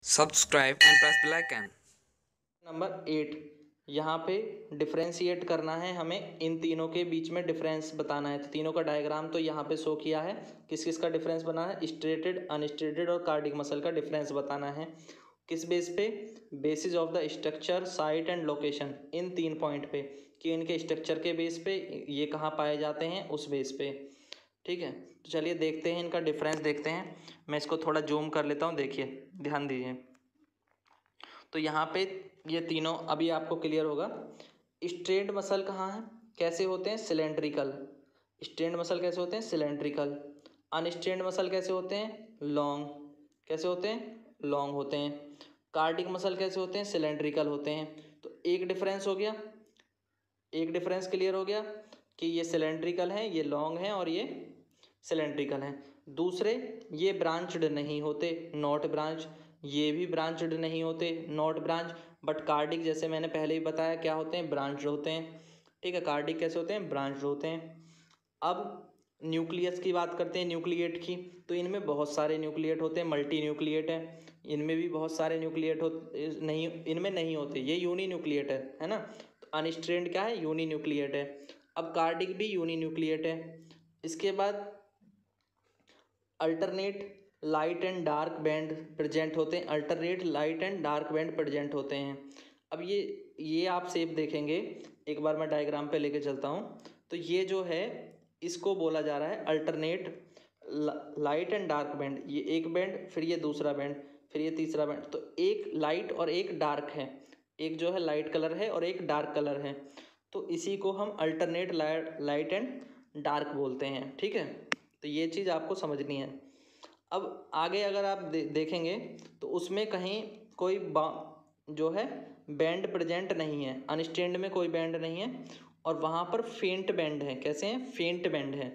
Subscribe and press bell icon. Number 8 यहाँ पे differentiate करना है हमें, इन तीनों के बीच में डिफरेंस बताना है। तो तीनों का डायग्राम तो यहाँ पे शो किया है। किस किस का डिफरेंस बनाना है? स्ट्रेटेड, अनस्ट्रेटेड और कार्डिक मसल का डिफरेंस बताना है। किस बेस पे? Basis of the structure, site and location, in 3 point पे कि इनके स्ट्रक्चर के बेस पे ये कहाँ पाए जाते हैं, उस बेस पे। ठीक है, तो चलिए देखते हैं इनका डिफरेंस देखते हैं। मैं इसको थोड़ा जूम कर लेता हूँ, देखिए ध्यान दीजिए। तो यहाँ पे ये तीनों अभी आपको क्लियर होगा। स्ट्रेट मसल कहाँ है, कैसे होते हैं? सिलेंड्रिकल। स्ट्रेट मसल कैसे होते हैं? सिलेंड्रिकल। अनस्ट्रेट मसल कैसे होते हैं? लॉन्ग। कैसे होते हैं? लॉन्ग होते हैं। कार्डिक मसल कैसे होते हैं? सिलेंड्रिकल होते हैं। तो एक डिफरेंस हो गया, एक डिफरेंस क्लियर हो गया कि ये सिलेंड्रिकल हैं, ये लॉन्ग हैं और ये सिलेंड्रिकल हैं। दूसरे, ये ब्रांच्ड नहीं होते, नॉट ब्रांच। ये भी ब्रांच्ड नहीं होते, नॉट ब्रांच। बट कार्डिक जैसे मैंने पहले ही बताया क्या होते हैं? ब्रांच्ड होते हैं। ठीक है, कार्डिक कैसे होते हैं? ब्रांच्ड होते हैं। अब न्यूक्लियस की बात करते हैं, न्यूक्लिएट की। तो इनमें बहुत सारे न्यूक्लिएट होते हैं, मल्टी न्यूक्लिएट है। इनमें भी बहुत सारे न्यूक्लिएट होते नहीं, इनमें नहीं होते, ये यूनी न्यूक्लिएट है ना। तो अनस्ट्रेंड क्या है? यूनी न्यूक्लिएट है। अब कार्डिक भी यूनी न्यूक्लिएट है। इसके बाद alternate light and dark band present होते हैं, alternate light and dark band present होते हैं। अब ये आप शेप देखेंगे, एक बार मैं डायग्राम पे लेके चलता हूँ। तो ये जो है, इसको बोला जा रहा है alternate light and dark band. ये एक बैंड, फिर ये दूसरा बैंड, फिर ये तीसरा बैंड। तो एक लाइट और एक डार्क है, एक जो है लाइट कलर है और एक डार्क कलर है। तो इसी को हम अल्टरनेट लाइट एंड डार्क बोलते हैं। ठीक है, तो ये चीज़ आपको समझनी है। अब आगे अगर आप देखेंगे तो उसमें कहीं कोई जो है बैंड प्रेजेंट नहीं है, अनस्टेंड में कोई बैंड नहीं है। और वहाँ पर फेंट बैंड है। कैसे हैं? फेंट बैंड है।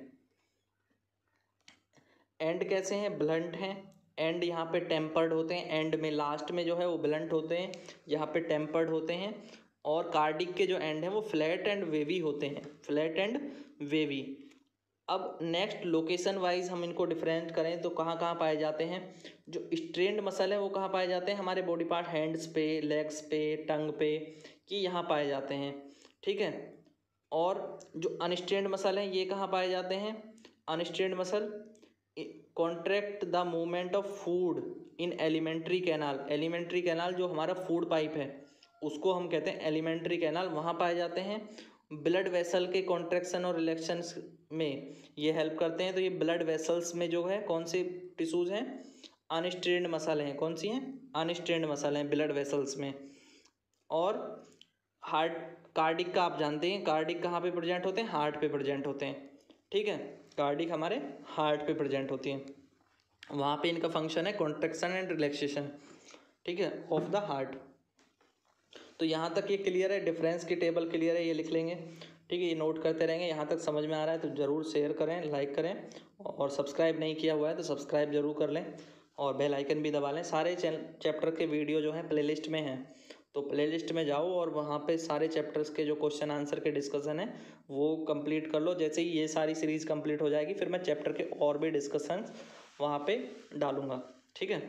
एंड कैसे हैं? ब्लंट हैं। एंड यहाँ पे टेम्पर्ड होते हैं, एंड में लास्ट में जो है वो ब्लंट होते हैं, यहाँ पे टेम्पर्ड होते हैं। और कार्डिक के जो एंड हैं वो फ्लैट एंड वेवी होते हैं, फ्लैट एंड वेवी। अब नेक्स्ट लोकेशन वाइज हम इनको डिफरेंट करें तो कहाँ कहाँ पाए जाते हैं? जो स्ट्रेंड मसल है वो कहाँ पाए जाते हैं? हमारे बॉडी पार्ट, हैंड्स पे, लेग्स पे, टंग पे, कि यहाँ पाए जाते हैं। ठीक है, और जो अनस्ट्रेंड मसल है ये कहाँ पाए जाते हैं? Unstrained muscle contract the movement of food in alimentary canal. Alimentary canal जो हमारा फूड पाइप है उसको हम कहते हैं एलिमेंट्री कैनाल, वहाँ पाए जाते हैं। ब्लड वेसल के कॉन्ट्रैक्शन और रिलैक्शंस में ये हेल्प करते हैं। तो ये ब्लड वेसल्स में जो है कौन सी टिश्यूज हैं? अनस्ट्रेंड मसल हैं। कौन सी हैं? अनस्ट्रेंड मसल हैं ब्लड वेसल्स में। और हार्ट, कार्डिक का आप जानते हैं, कार्डिक कहाँ पे प्रेजेंट होते हैं? हार्ट पे प्रेजेंट होते हैं। ठीक है, कार्डिक हमारे हार्ट पे प्रेजेंट होती हैं, वहाँ पे इनका फंक्शन है कॉन्ट्रैक्शन एंड रिलैक्सेशन। ठीक है, ऑफ द हार्ट। तो यहाँ तक ये क्लियर है, डिफरेंस की टेबल क्लियर है, ये लिख लेंगे। ठीक है, ये नोट करते रहेंगे। यहाँ तक समझ में आ रहा है तो ज़रूर शेयर करें, लाइक करें, और सब्सक्राइब नहीं किया हुआ है तो सब्सक्राइब जरूर कर लें और बेल आइकन भी दबा लें। सारे चैप्टर के वीडियो जो हैं प्लेलिस्ट में हैं, तो प्लेलिस्ट में जाओ और वहाँ पे सारे चैप्टर्स के जो क्वेश्चन आंसर के डिस्कशन है वो कंप्लीट कर लो। जैसे ही ये सारी सीरीज़ कंप्लीट हो जाएगी फिर मैं चैप्टर के और भी डिस्कशन वहाँ पे डालूँगा। ठीक है।